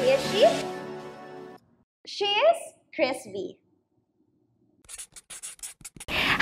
is she? She is Crispy.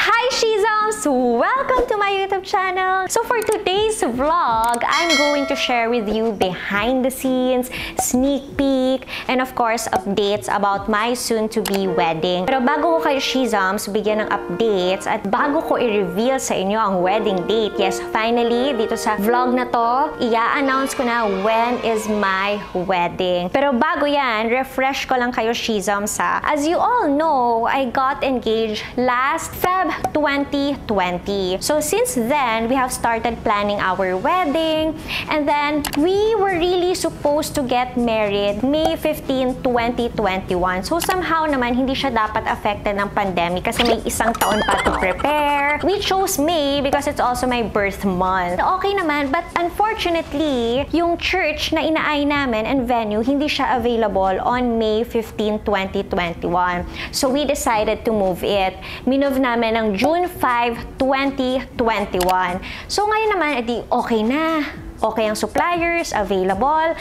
Hi Shizums! Welcome to my YouTube channel! So for today's vlog, I'm going to share with you behind the scenes, sneak peek, and of course, updates about my soon-to-be wedding. Pero bago ko kayo Shizums bigyan ng updates at bago ko i-reveal sa inyo ang wedding date, yes, finally, dito sa vlog na to, i-announce ko na when is my wedding. Pero bago yan, refresh ko lang kayo Shizums ha. As you all know, I got engaged last Feb 2020. So since then, we have started planning our wedding, and then we were really supposed to get married May 15, 2021. So somehow naman hindi siya dapat affected ng pandemic kasi may isang taon pa to prepare. We chose May because it's also my birth month. Okay naman, but unfortunately, yung church na inaay namin and venue, hindi siya available on May 15, 2021. So we decided to move it. Minove namin ng June 5, 2021. So ngayon naman, edi okay na. Okay ang suppliers, available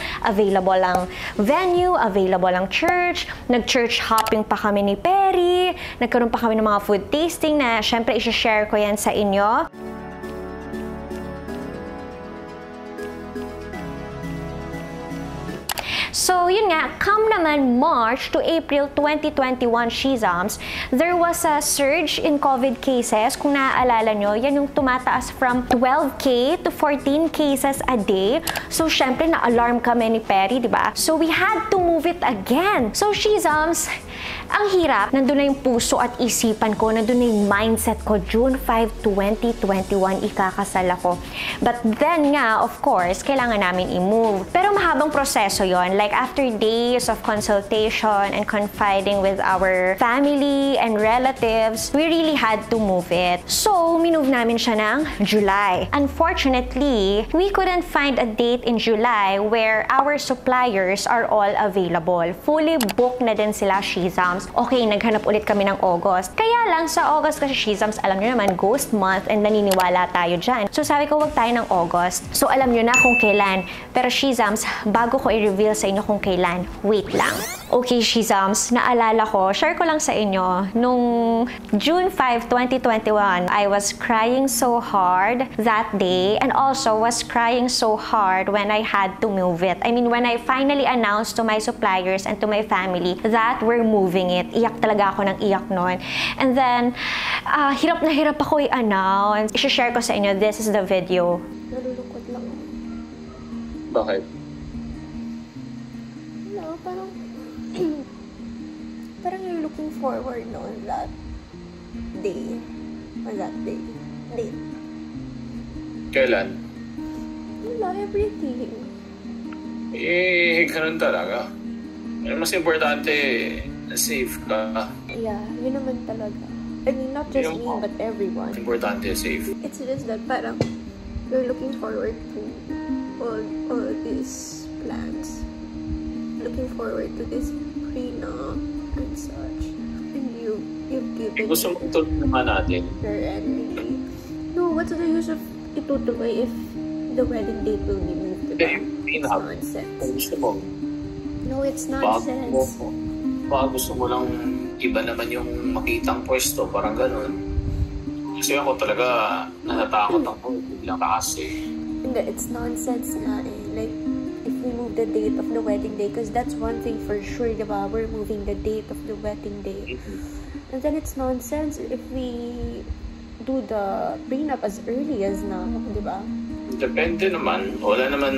ang venue, available ang church. Nag-church hopping pa kami ni Perry. Nagkaroon pa kami ng mga food tasting na syempre i-share ko yan sa inyo. So, yun nga, come naman March to April 2021 Shizums, there was a surge in COVID cases. Kung naaalala nyo, yan yung tumataas from 12K to 14 cases a day. So, syempre, na-alarm kami ni Perry, di ba? So, we had to move it again. So, Shizums, ang hirap, nandun na yung puso at isipan ko, nandun na yung mindset ko, June 5, 2021, ikakasal ako. But then nga, of course, kailangan namin i-move. Pero mahabang proseso yon. Like, after days of consultation and confiding with our family and relatives, we really had to move it. So, minove namin siya ng July. Unfortunately, we couldn't find a date in July where our suppliers are all available. Fully booked na din sila, Shizums. Okay, naghanap ulit kami ng August. Kaya lang, sa August kasi, Shizums, alam nyo naman, ghost month and naniniwala tayo dyan. So, sabi ko, wag tayo ng August. So, alam nyo na kung kailan. Pero, Shizums, bago ko i-reveal sa inyo kung kailan, wait lang. Okay, Shizums, naalala ko, share ko lang sa inyo, nung June 5, 2021, I was crying so hard that day and also was crying so hard when I had to move it. I mean, when I finally announced to my suppliers and to my family that we're moving it. Iyak talaga ako ng iyak noon. And then, hirap na hirap ako i-announce. I-share ko sa inyo, this is the video. Nalulungkot lang. Bakit? No, parang you're looking forward on that day. On that day. Date. Kailan? Wala, everything. Ganun talaga. Mas importante, safe ka. Yeah, yun naman talaga. I mean, not just me, but everyone. Importante, safe. It's just that parang you're looking forward to all these plans. Looking forward to this prenup and such. And you've given Gusto mo ituloy naman natin. your enemy. No, what's the use of itutuloy if the wedding date will be moved to that? It's nonsense. Gusto mo. No, it's nonsense. Baka gusto mo lang iba naman yung makitang pwesto, parang ganun. Kasi ako talaga natatakot ako, biglang taas eh. Hindi, it's nonsense nga eh. Like, if we move the date of the wedding day, because that's one thing for sure, diba? We're moving the date of the wedding day. And then it's nonsense if we do the prenup as early as now, diba? Depende naman. Wala naman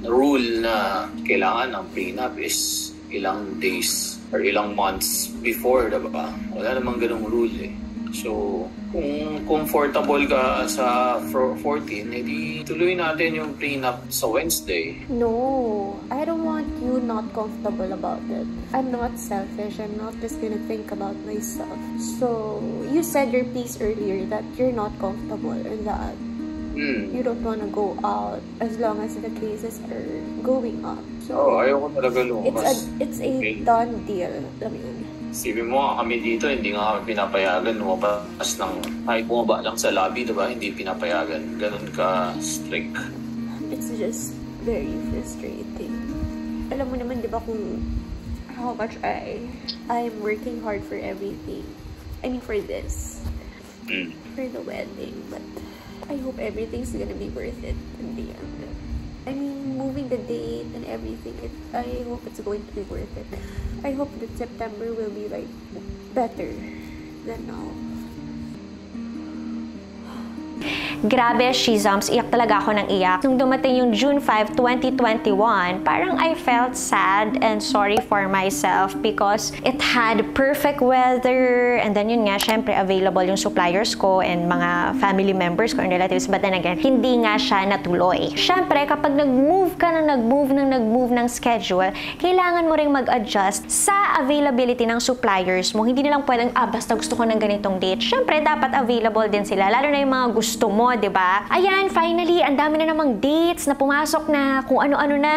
rule na kailangan ng prenup is ilang days or ilang months before, diba? Wala namang ganung rule eh. So, kung comfortable ka sa 14, edi tuloy natin yung prenup sa Wednesday. No, I don't want you not comfortable about it. I'm not selfish. I'm not just gonna think about myself. So, you said your piece earlier that you're not comfortable in that. You don't want to go out as long as the cases are going up. So, ayoko talaga lumas. It's a done deal. I mean, Sipin mo nga kami dito, hindi nga kami pinapayagan lumabas ng kahit bumaba lang sa lobby, diba? Hindi pinapayagan. Ganun ka strict. it's just very frustrating. alam mo naman, di ba, kung how much I'm working hard for everything. I mean, for this. For the wedding. But I hope everything's gonna be worth it in the end. I mean, moving the date and everything, I hope it's going to be worth it. I hope that September will be, like, better than now. Grabe, Shizams, iyak talaga ako ng iyak. Nung dumating yung June 5, 2021, parang I felt sad and sorry for myself because it had perfect weather and then yun nga, syempre available yung suppliers ko and mga family members ko and relatives, but then again, hindi nga siya natuloy. Syempre, kapag nag-move ka na nag-move ng schedule, kailangan mo ring mag-adjust sa availability ng suppliers mo. Hindi nilang pwedeng, basta gusto ko ng ganitong date. Syempre, dapat available din sila, lalo na yung mga gusto mo, diba? Ayan, finally, ang dami na namang dates na pumasok na kung ano-ano na,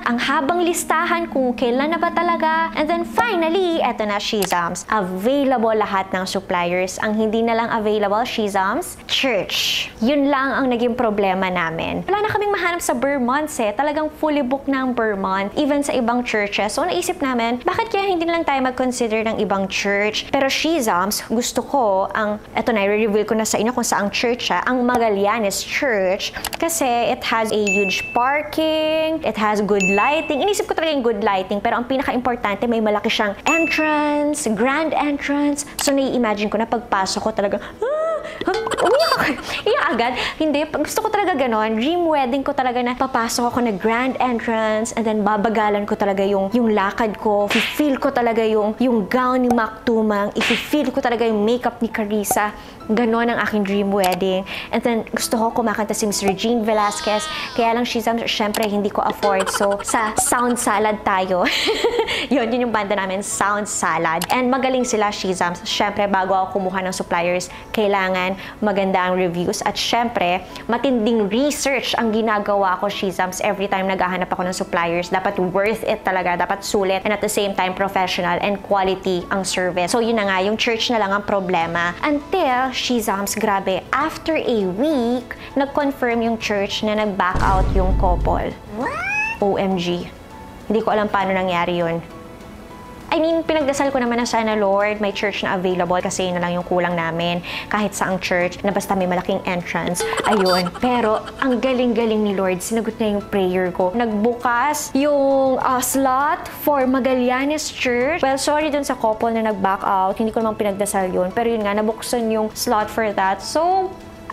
ang habang listahan kung kailan na ba talaga. And then finally, eto na, Shizams. Available lahat ng suppliers. Ang hindi na lang available, Shizams, church. Yun lang ang naging problema namin. Wala na kaming mahanap sa Vermont Talagang fully booked na ang Vermont, even sa ibang churches. So, naisip namin, bakit kaya hindi lang tayo mag-consider ng ibang church? Pero Shizams, gusto ko eto na, i-reveal ko na sa inyo kung saang church ang Magallanes Church kasi it has a huge parking, it has good lighting. Inisip ko talaga yung good lighting, pero ang pinaka-importante, may malaki siyang entrance, grand entrance. So, nai-imagine ko na pagpasok ko talaga, umiyak ako. Iyak agad. Hindi, gusto ko talaga ganon. Dream wedding ko talaga na papasok ako na grand entrance and then babagalan ko talaga yung lakad ko. Feel ko talaga yung gown ni Mac Tumang. I-feel ko talaga yung makeup ni Carissa. Ganon ang aking dream wedding. And then, gusto ko kumakanta si Miss Regine Velasquez. Kaya lang, syempre, hindi ko afford. So, sa Sound Salad tayo. yun yung banda namin, Sound Salad. And magaling sila, Shizams. Syempre, bago ako kumuha ng suppliers, kailangan maganda ang reviews. At syempre, matinding research ang ginagawa ko, Shizams. Every time naghahanap ako ng suppliers, dapat worth it talaga. Dapat sulit. And at the same time, professional and quality ang service. So, yun na nga, yung church na lang ang problema. Until, Shizams, grabe, after a week, nag-confirm yung church na nag-back out yung couple. What? OMG. Hindi ko alam paano nangyari yun. I mean, pinagdasal ko naman na sana, Lord, may church na available kasi yun na lang yung kulang namin. Kahit saang church, na basta may malaking entrance. Ayun. Pero, ang galing-galing ni Lord, sinagot niya yung prayer ko. Nagbukas yung slot for Magallanes Church. Well, sorry dun sa couple na nag-back out. Hindi ko naman pinagdasal yun. Pero yun nga, nabuksan yung slot for that. So,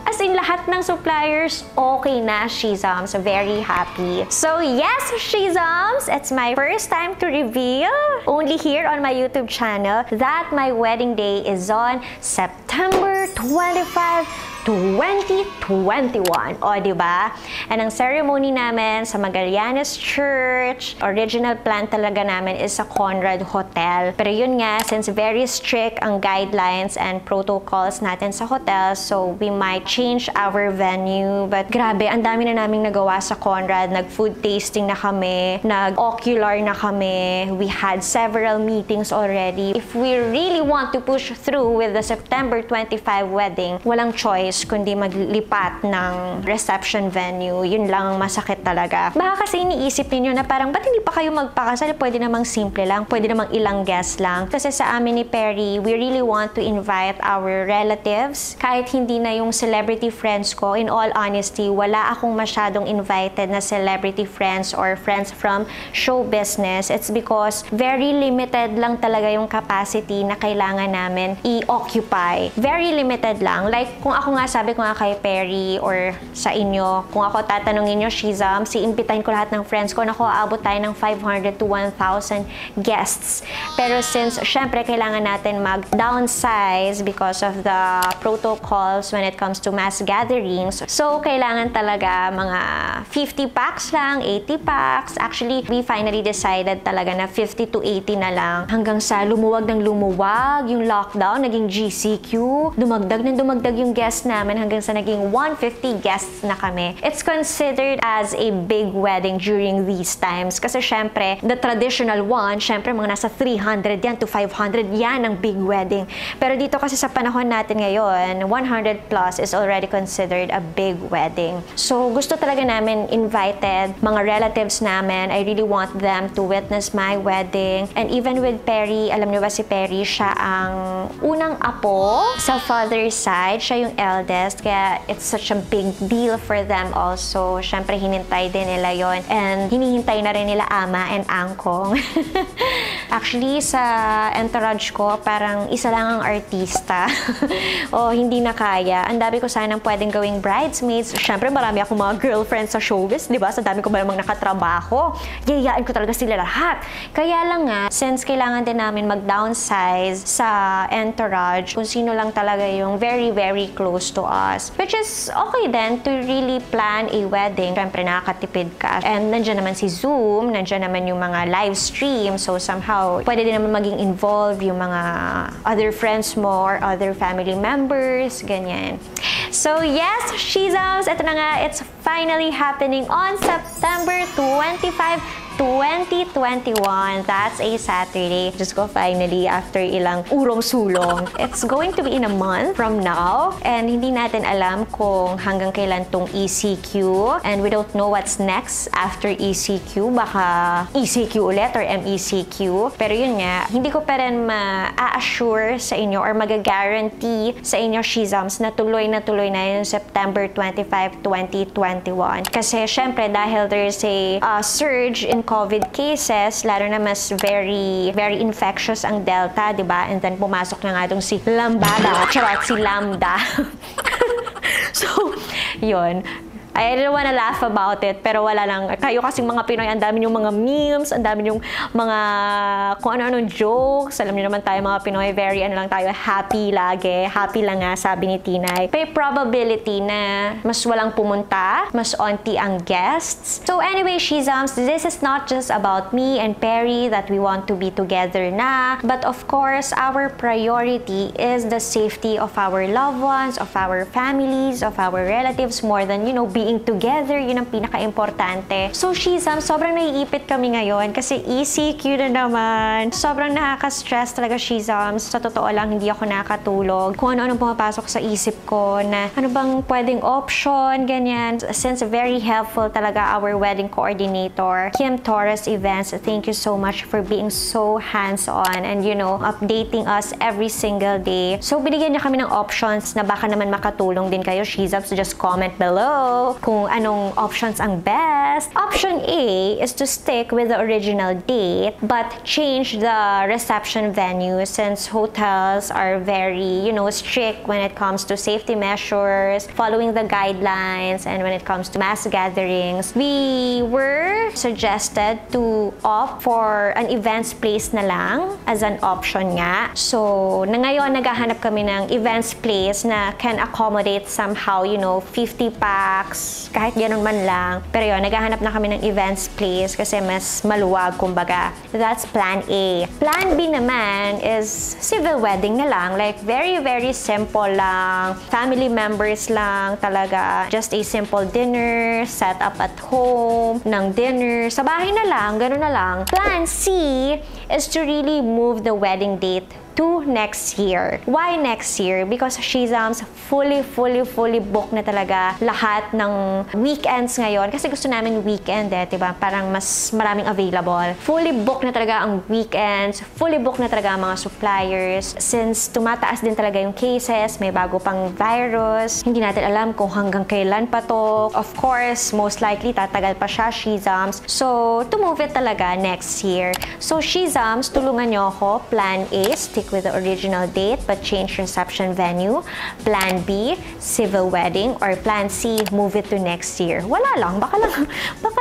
as in, lahat ng suppliers, okay na, Shizams. Very happy. So, yes, Shizams, it's my first time to reveal, only here on my YouTube channel, that my wedding day is on September 25, 2021. O, diba? And ang ceremony namin sa Magallanes Church, original plan talaga namin is sa Conrad Hotel. Pero yun nga, since very strict ang guidelines and protocols natin sa hotel, so we might change our venue. But grabe, ang dami na naming nagawa sa Conrad. Nag-food tasting na kami, nag-ocular na kami. We had several meetings already. If we really want to push through with the September 25 wedding, walang choice kundi maglipat ng reception venue. Yun lang masakit talaga. Baka kasi iniisip niyo na parang, ba't hindi pa kayo magpakasal? Pwede namang simple lang. Pwede namang ilang guests lang. Kasi sa amin ni Perry, we really want to invite our relatives. Kahit hindi na yung celebrity friends ko, in all honesty, wala akong masyadong invited na celebrity friends or friends from show business. It's because very limited lang talaga yung capacity na kailangan namin i-occupy. Very limited lang. Like, kung ako nga sabi ko nga kay Perry or sa inyo, kung ako tatanungin nyo, Shizams, iimbitahin ko lahat ng friends ko, naku, aabot tayo ng 500 to 1,000 guests. Pero since, syempre, kailangan natin mag-downsize because of the protocols when it comes to mass gatherings. So, kailangan talaga mga 50 packs lang, 80 packs. Actually, we finally decided talaga na 50 to 80 na lang. Hanggang sa lumuwag ng lumuwag, yung lockdown, naging GCQ Dumagdag yung guests namin hanggang sa naging 150 guests na kami. It's considered as a big wedding during these times. Kasi syempre, the traditional one, syempre mga nasa 300 yan to 500 yan ang big wedding. Pero dito kasi sa panahon natin ngayon, 100 plus is already considered a big wedding. So gusto talaga namin invited mga relatives namin. I really want them to witness my wedding. And even with Perry, alam niyo ba si Perry, siya ang unang apo sa father's side. Siya yung eldest. Kaya it's such a big deal for them also. Syempre, hinintay din nila yon. And hinihintay na rin nila ama and angkong. Actually, sa entourage ko, parang isa lang ang artista. O hindi na kaya. Ang dami ko sanang pwedeng gawing bridesmaids. Syempre, marami akong mga girlfriends sa showbiz, di ba? Sa dami ko ba namang nakatrabaho. Yayain ko talaga sila lahat. Kaya lang nga, since kailangan din namin mag-downsize sa entourage, kung sino lang talaga yung very, very close to us. Which is okay then to really plan a wedding. Syempre, nakakatipid ka. And nandiyan naman si Zoom, nandiyan naman yung mga live stream. So somehow, pwede din naman maging involved yung mga other friends mo or other family members, ganyan. So yes, Shizams, ito na nga, it's finally happening on September 25, 2021. That's a Saturday. Just go finally after ilang urong-sulong. It's going to be in a month from now. And hindi natin alam kung hanggang kailan tong ECQ. And we don't know what's next after ECQ. Baka ECQ ulit or MECQ. Pero yun nga, hindi ko pa rin ma-assure sa inyo or mag-guarantee sa inyo, Shizams, na tuloy na yung September 25, 2021. Kasi syempre, dahil there's a surge in COVID cases, lalo na mas very infectious ang Delta, di ba? And then pumasok na nga dong si Lambada, charot, si Lambda. So, yun. I don't wanna laugh about it, pero wala lang. Kayo kasing mga Pinoy, ang dami yung mga memes, ang dami yung mga kung ano-anong jokes. Alam niyo naman tayo mga Pinoy, very ano lang tayo, happy lagi. Happy lang nga, sabi ni Tinay. May probability na mas walang pumunta, mas onti ang guests. So anyway, Shizams, this is not just about me and Perry that we want to be together na. But of course, our priority is the safety of our loved ones, of our families, of our relatives, more than, you know, being together, yun ang pinaka-importante. So, Shizam, sobrang naiipit kami ngayon kasi ECQ na naman. Sobrang nakaka-stress talaga, Shizam. Sa totoo lang, hindi ako nakatulog. Kung ano-anong pumapasok sa isip ko na ano bang pwedeng option, ganyan. Since very helpful talaga our wedding coordinator, Kim Torres Events, thank you so much for being so hands-on and, you know, updating us every single day. So, binigyan niya kami ng options na baka naman makatulong din kayo, Shizam. So, just comment below kung anong options ang best. Option A is to stick with the original date but change the reception venue since hotels are very, you know, strict when it comes to safety measures, following the guidelines, and when it comes to mass gatherings. We were suggested to opt for an events place na lang as an option nga. So, na ngayon naghahanap kami ng events place na can accommodate somehow, you know, 50 packs, kahit ganun man lang. Pero yun, naghahanap na kami ng events place kasi mas maluwag, kumbaga. That's plan A. Plan B naman is civil wedding na lang. Like, very simple lang. Family members lang talaga. Just a simple dinner, set up at home, ng dinner. Sa bahay na lang, ganun na lang. Plan C is to really move the wedding date to next year. Why next year? Because Shizams fully booked na talaga lahat ng weekends ngayon. Kasi gusto namin weekend diba? Parang mas maraming available. Fully booked na talaga ang weekends. Fully booked na talaga ang mga suppliers. Since tumataas din talaga yung cases, may bago pang virus. Hindi natin alam kung hanggang kailan pa to. Of course, most likely tatagal pa siya, Shizams. So, to move it talaga next year. So, Shizams, tulungan nyo ako. Plan A, stick with the original date but change reception venue. Plan B, civil wedding. Or Plan C, move it to next year. Wala lang. Baka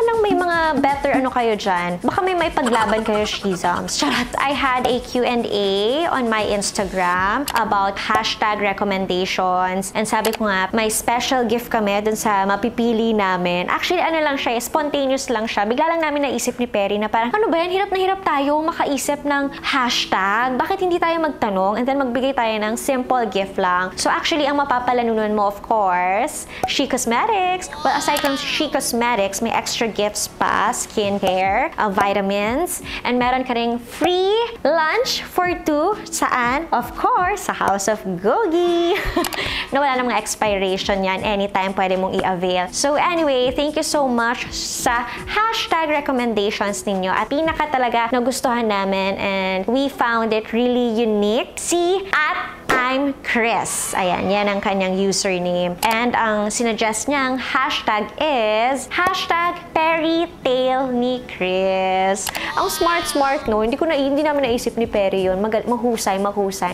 lang may mga better ano kayo dyan. Baka may paglaban kayo, Shizams. Charot. I had a Q&A on my Instagram about hashtag recommendations. And sabi ko nga, may special gift kami dun sa mapipili namin. Actually, ano lang siya, spontaneous lang siya. Bigla lang namin naisip ni Perry na parang, ano ba yan? Hirap na hirap tayo makaisip ng hashtag. Bakit hindi tayo kayo magtanong and then magbigay tayo ng simple gift lang. So actually, ang mapapalanunan mo, of course, She Cosmetics. Well, aside from She Cosmetics, may extra gifts pa, skincare, vitamins, and meron ka ring free lunch for 2. Saan? Of course, sa House of Gogi. Na wala namang expiration yan. Anytime pwede mong i-avail. So anyway, thank you so much sa hashtag recommendations ninyo. At pinaka talaga nagustuhan namin and we found it really unique. See, at I'm Chris. Ayan, yan ang kanyang username. And ang sinuggest niyang hashtag is hashtag Perrytale ni Chris. Ang smart, no? Hindi namin naisip ni Perry yun. Mahusay.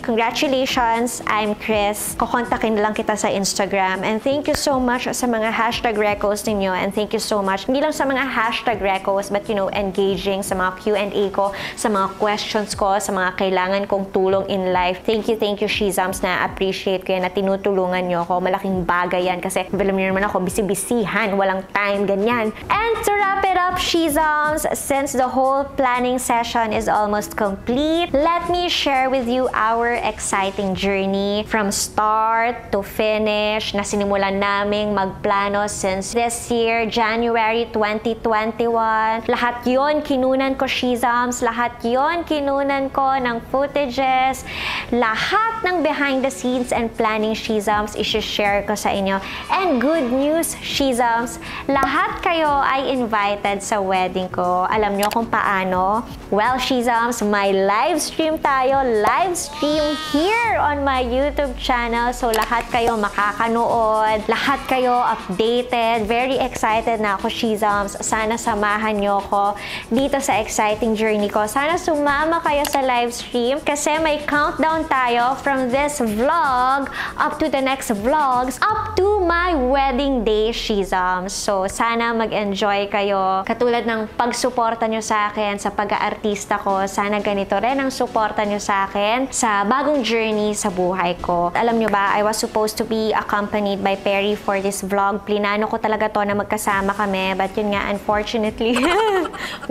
Congratulations, I'm Chris. Kukontakin lang kita sa Instagram. And thank you so much sa mga hashtag recos ninyo. And thank you so much. Hindi lang sa mga hashtag recos, but you know, engaging sa mga Q&A ko, sa mga questions ko, sa mga kailangan kong tulong in life. Thank you, Shizams, na appreciate ko yan, na tinutulungan nyo ako. Malaking bagay yan kasi alam niyo naman ako, busy-busyhan, walang time, ganyan. And to wrap it up, Shizams, since the whole planning session is almost complete, let me share with you our exciting journey from start to finish na sinimulan naming magplano since this year, January 2021. Lahat yon kinunan ko, Shizams. Lahat yon kinunan ko ng footages. Lahat ng behind the scenes and planning, Shizams, i-share ko sa inyo. And good news, Shizams, lahat kayo ay invited sa wedding ko. Alam nyo kung paano? Well, Shizams, may live stream tayo. Live stream here on my YouTube channel. So, lahat kayo makakanood. Lahat kayo updated. Very excited na ako, Shizams. Sana samahan nyo ko dito sa exciting journey ko. Sana sumama kayo sa live stream kasi may countdown tayo from this vlog up to the next vlogs up to my wedding day, Shizams. So, sana mag-enjoy kayo. Katulad ng pagsuporta nyo sa akin sa pag-aartista ko, sana ganito rin ang suporta nyo sa akin sa bagong journey sa buhay ko. Alam nyo ba, I was supposed to be accompanied by Perry for this vlog. Plinano ko talaga to na magkasama kami, but yun nga, unfortunately,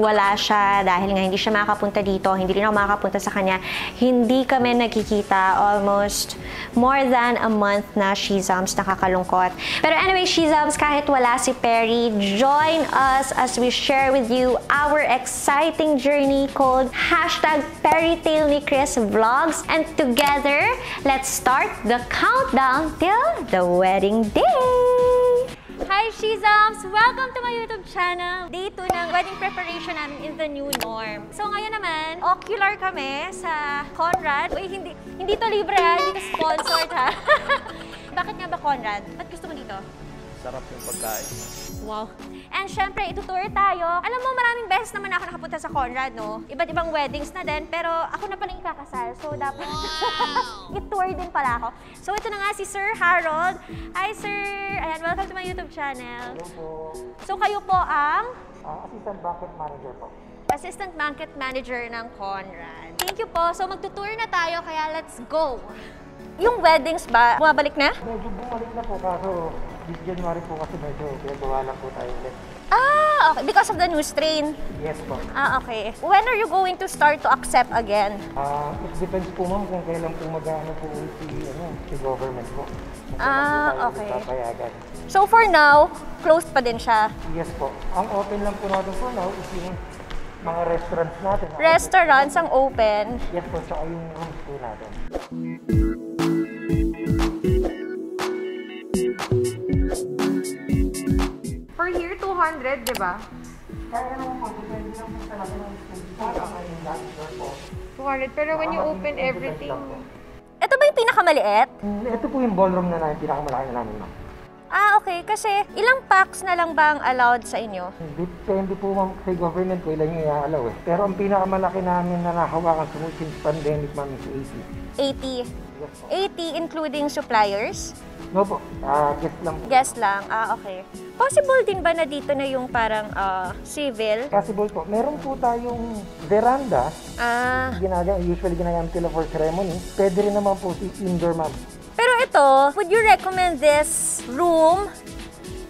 wala siya dahil nga hindi siya makapunta dito, hindi rin ako makapunta sa kanya. Hindi kami nagkikita almost more than a month na, Shizams. Nakakalungkot. Pero anyway, Shizams, kahit wala si Perry, join us as we share with you our exciting journey called hashtag Perrytale ni Chris Vlogs. And together, let's start the countdown till the wedding day! Hi, Shizams! Welcome to my YouTube channel. Day 2 ng wedding preparation namin in the new norm. So ngayon naman, ocular kami sa Conrad. Uy, hindi to libre ha, hindi to sponsored ha. Bakit nga ba Conrad? Ba't gusto mo dito? Sarap yung pagkain. Wow. And syempre, itutour tayo. Alam mo, maraming beses naman ako nakapunta sa Conrad, no? Iba't ibang weddings na din, pero ako na pala yung kakasal. So, dapat i-tour din pala ako. So, ito na nga si Sir Harold. Hi, Sir! Ayan, welcome to my YouTube channel. Hello po. So, kayo po ang? Assistant Banquet Manager po. Assistant Banquet Manager ng Conrad. Thank you po. So, magtutour na tayo, kaya let's go! Yung weddings ba, bumabalik na? Medyo bumalik na po, kaso this January po kasi medyo pinagawa lang po tayo ulit. Ah, okay. Because of the new strain? Yes po. Ah, okay. When are you going to start to accept again? It depends po ma'am kung kailan po mag-ano po si government po. Okay. Papayagan. So for now, closed pa din siya? Yes po. Ang open lang po natin for now is yung mga restaurants natin. Restaurants ang open? Yes po, tsaka yung rooms po natin. For here, 200, di ba? Kaya naman po, depende lang po sa natin ng po. 200, pero when you open everything... Po. Ito ba yung pinakamaliit? Ito po yung ballroom na namin, pinakamalaki na namin, ma'am. Ah, okay. Kasi ilang packs na lang ba ang allowed sa inyo? Depende po ma'am sa government ko ilan yung i-allow eh. Pero ang pinakamalaki namin na nahawakan since pandemic ma'am is 80. 80. Yes po. 80 including suppliers? No po, guest lang po. Guest lang. Ah, okay. Possible din ba na dito na yung parang civil? Possible po. Meron po tayong veranda. Usually ginagamit sila for ceremony. Pwede rin naman po si indoor ma'am. Pero ito, would you recommend this room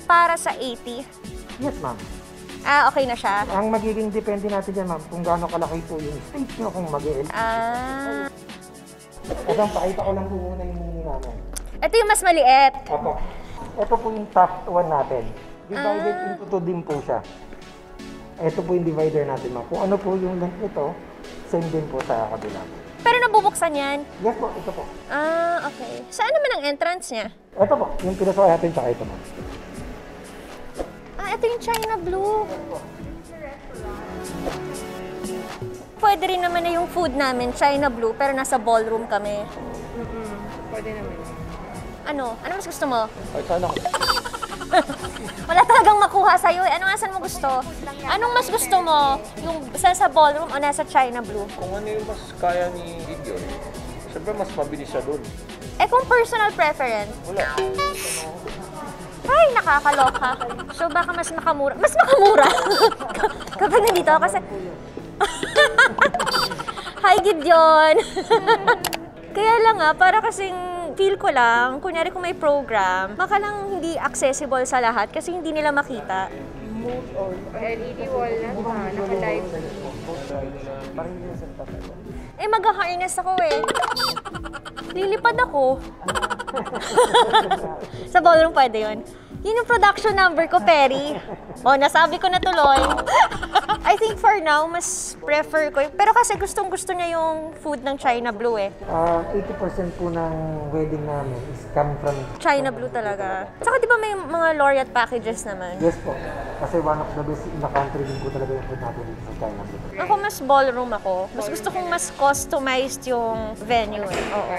para sa 80? Yes ma'am. Ah, okay na siya? Ang magiging depende natin dyan ma'am kung gaano kalaki po yung space nyo kung mag-e-LC. Ito, pakita ko lang po muna yung mini namin. Ito yung mas maliit. Opo. Ito po yung top one natin. Divided into two din po siya. Ito po yung divider natin, ma'am. Kung ano po yung length nito, same din po sa kabila. Pero nabubuksan yan? Yes po, ito po. Okay. Saan naman ang entrance niya? Ito po, yung pinasaway natin tsaka ito, ma'am. Ito yung China Blue. Pwede rin naman na yung food namin, China Blue, pero nasa ballroom kami. Pwede naman. Ano? Ano mas gusto mo? Ay, sana ko. Wala talagang makuha sa'yo. Ano nga saan mo gusto? Anong mas gusto mo? Yung sa ballroom o nasa China Blue? Kung ano yung mas kaya ni Gideon, syempre mas mabilis siya doon. Kung personal preference? Wala. Ay, nakakaloka. So baka mas makamura. Mas makamura! Kapag nandito ako kasi... Hi, Gideon! Kaya lang para kasing feel ko lang, kunyari kung may program, baka lang hindi accessible sa lahat kasi hindi nila makita. LED wall na ba? Naka-live. Mag-harness ako Lilipad ako. Sa ballroom pwede yun. Yun yung production number ko, Perry. Nasabi ko na tuloy. I think for now, mas prefer ko. Pero kasi gustong-gusto niya yung food ng China Blue 80% po ng wedding namin is coming from China Blue talaga. Saka di ba may mga laureate packages naman? Yes po. Kasi one of the best in the country din po talaga yung food natin dito sa China Blue. Ako mas ballroom ako. Mas gusto kong mas customized yung venue. Oo.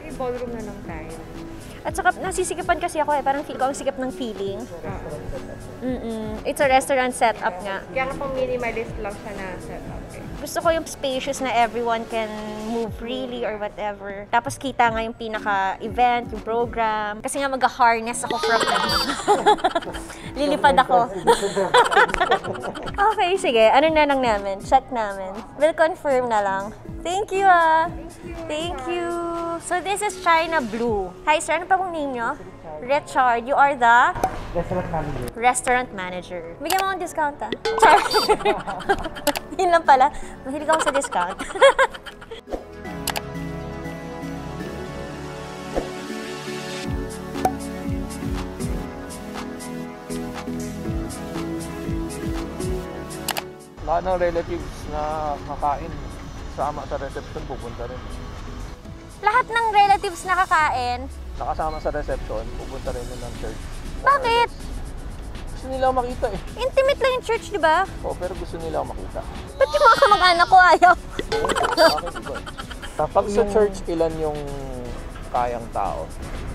May ballroom na lang tayo. At saka nasisikipan kasi ako parang feel ko ang sikip ng feeling. It's a restaurant setup nga. Kaya nga pang minimalist lang siya na setup Gusto ko yung spacious na everyone can move freely or whatever. Tapos kita nga yung pinaka-event, yung program. Kasi nga mag-harness ako from lilipad ako. Okay, sige. Ano na lang namin? Check namin. We'll confirm na lang. Thank you Thank you. So this is China Blue. Hi sir, ano pa pong name nyo? Richard, you are the? Restaurant manager. Restaurant manager. Bigyan mo akong discount Char. Yun lang pala. Mahilig ako sa discount. Lahat ng relatives na kakain sama sa reception, pupunta rin. Lahat ng relatives na kakain? Nakasama sa reception, pupunta rin ng church. Bakit? Gusto nila makita Intimate lang yung church, di ba? pero gusto nila makita. Ba't yung mga kamag-anak ko ayaw? Bakit ba? Pag sa church, ilan yung kayang tao?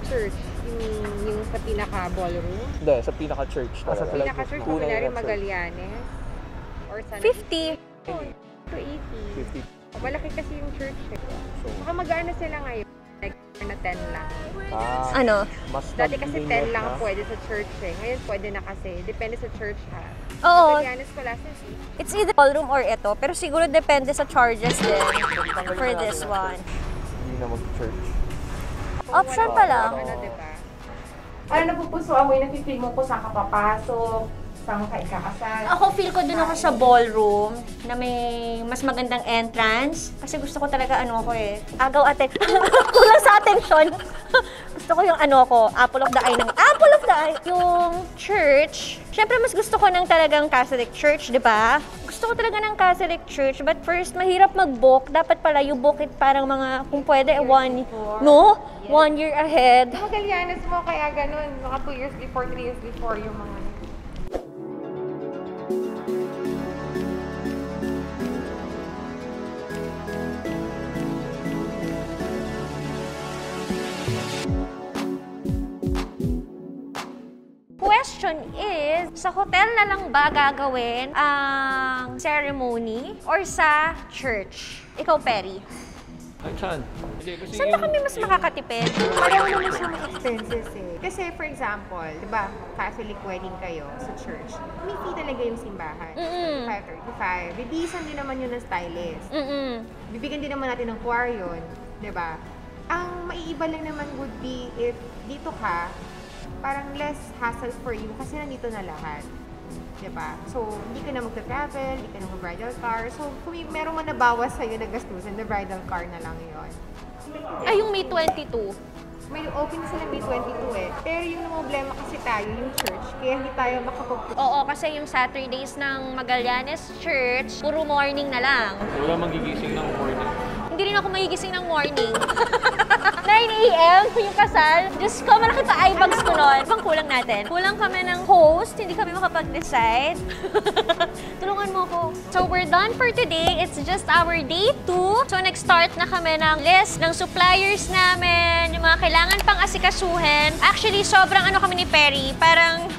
Church? Yung sa pinaka-ballroom? Hindi, sa pinaka-church. Sa pinaka-church, kunwari Magallanes? Or sana? 50. To 80. 50. Malaki kasi yung church Baka mag-ano sila ngayon? Like, na 10 lang. Ano? Mas Dati kasi 10 lang pwede sa church Ngayon pwede na kasi. Depende sa church Oo. Magallanes ko last year. It's either ballroom or ito. Pero siguro depende sa charges din for this one. Hindi na mag-church. Option pa lang. Ano, diba? Ano napupusuan mo yung nafe-feel mo kung saan ka papasok, saan ka ikakasal? Ako feel ko dun ako sa ballroom na may mas magandang entrance. Kasi gusto ko talaga agaw kulang sa attention. Gusto ko yung apple of the eye apple of the eye. Yung church, syempre mas gusto ko ng talagang Catholic church, di ba? Gusto ko talaga ng Catholic church, but first, mahirap mag-book. Dapat pala you book it parang mga, kung pwede, 1 year ahead. Magallanes mo kaya ganun. Mga 2 years before, 3 years before yung mga Question is, sa hotel na lang ba gagawin ang ceremony or sa church? Ikaw, Perry. Ay, saan? Saan ba kami mas makakatipid? Pareho naman sa mga expenses Kasi for example, di ba, Catholic wedding kayo sa church, may fee talaga yung simbahan. 535. Bibisan din naman yun ng stylist. Bibigyan din naman natin ng choir yun. Di ba? Ang maiiba lang naman would be if dito ka, parang less hassle for you kasi nandito na lahat. Diba? So, hindi ka na magta-travel, hindi ka na mag-bridal car. So, kung meron man nabawas sa'yo na gastusin, the bridal car na lang yun. Ay, yung May 22. May open sila May 22 eh. Pero yung problema kasi tayo, yung church, kaya hindi tayo makapag-. Oo, kasi yung Saturdays ng Magallanes Church, puro morning na lang. Wala magigising ng morning. Hindi rin ako magigising ng morning. 9 a.m. yung kasal. Diyos ko, malaki pa eye bags ko nun. Pang kulang natin. Kulang kami ng host, hindi kami makapag-decide. Tulungan mo ko. So, we're done for today. It's just our day 2. So, nag-start na kami ng list ng suppliers namin, yung mga kailangan pang asikasuhin. Actually, sobrang ano kami ni Perry. Parang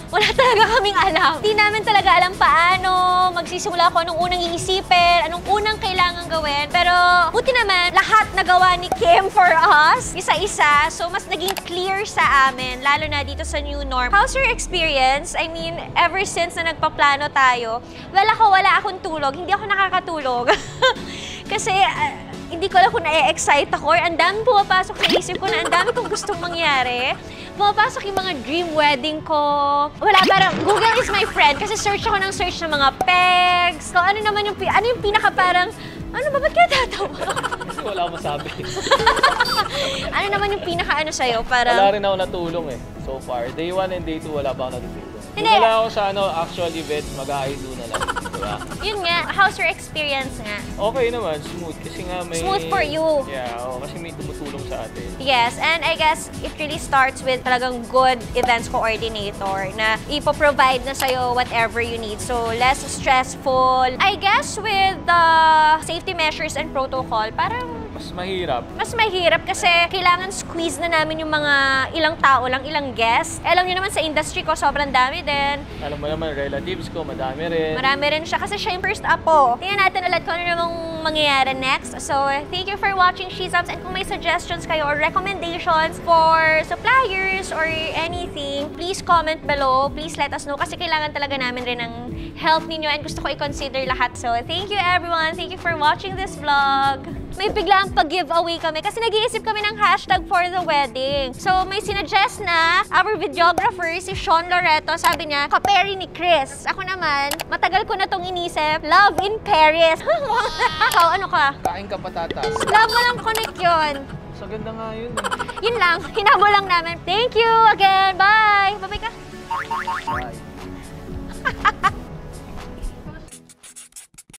wala talaga kaming alam. Hindi namin talaga alam paano magsisimula ko, anong unang iisipin, anong unang kailangan gawin. Pero buti naman, lahat nagawa ni Kim for us, isa-isa. So, mas naging clear sa amin, lalo na dito sa new norm. How's your experience? I mean, ever since na nagpaplano tayo, wala akong tulog. Hindi ako nakakatulog. Kasi, hindi ko alam kung na-excite ako or ang dami pumapasok sa isip ko na ang dami kong gustong mangyari. Pumapasok yung mga dream wedding ko. Wala, parang Google is my friend kasi search ako ng search ng mga pegs. So, ano naman yung pinaka parang, ano ba, ba't kaya tatawa? Kasi wala akong masabi. Ano naman yung pinaka ano sa'yo? Parang Wala rin ako natulong eh, so far. Day 1 and day 2, wala pa ako natutulong. Hindi. Wala ako sa actual event, mag-i-do na lang. Diba? yun nga, how's your experience nga? Okay naman, smooth. Kasi nga may... Smooth for you. Yeah, kasi may tumutulong sa atin. Yes, and I guess it really starts with talagang good events coordinator na ipoprovide na sa'yo whatever you need. So, less stressful. I guess with the safety measures and protocol, parang Mas mahirap. mas mahirap kasi kailangan squeeze na namin yung mga ilang tao lang, ilang guests. Alam niyo naman sa industry ko, sobrang dami din. Alam mo naman, relatives ko, madami rin. Marami rin siya kasi siya yung first up po. Tingnan natin ulit kung ano namang mangyayari next. So, thank you for watching Shizams, and kung may suggestions kayo or recommendations for suppliers or anything, please comment below. Please let us know kasi kailangan talaga namin rin ng help ninyo and gusto ko i-consider lahat. So, thank you everyone. Thank you for watching this vlog. May biglang pag-giveaway kami kasi nag-iisip kami ng hashtag for the wedding. So, may sinuggest na our videographer, si Sean Loreto, sabi niya, ka-Perry ni Chris. Ako naman, matagal ko na tong inisip, Love in Paris. Ikaw, ano ka? Kain ka patatas. Love mo lang connect yun. Sa ganda nga yun. Yun lang, hinabo lang namin. Thank you again. Bye! Bye-bye ka. Bye.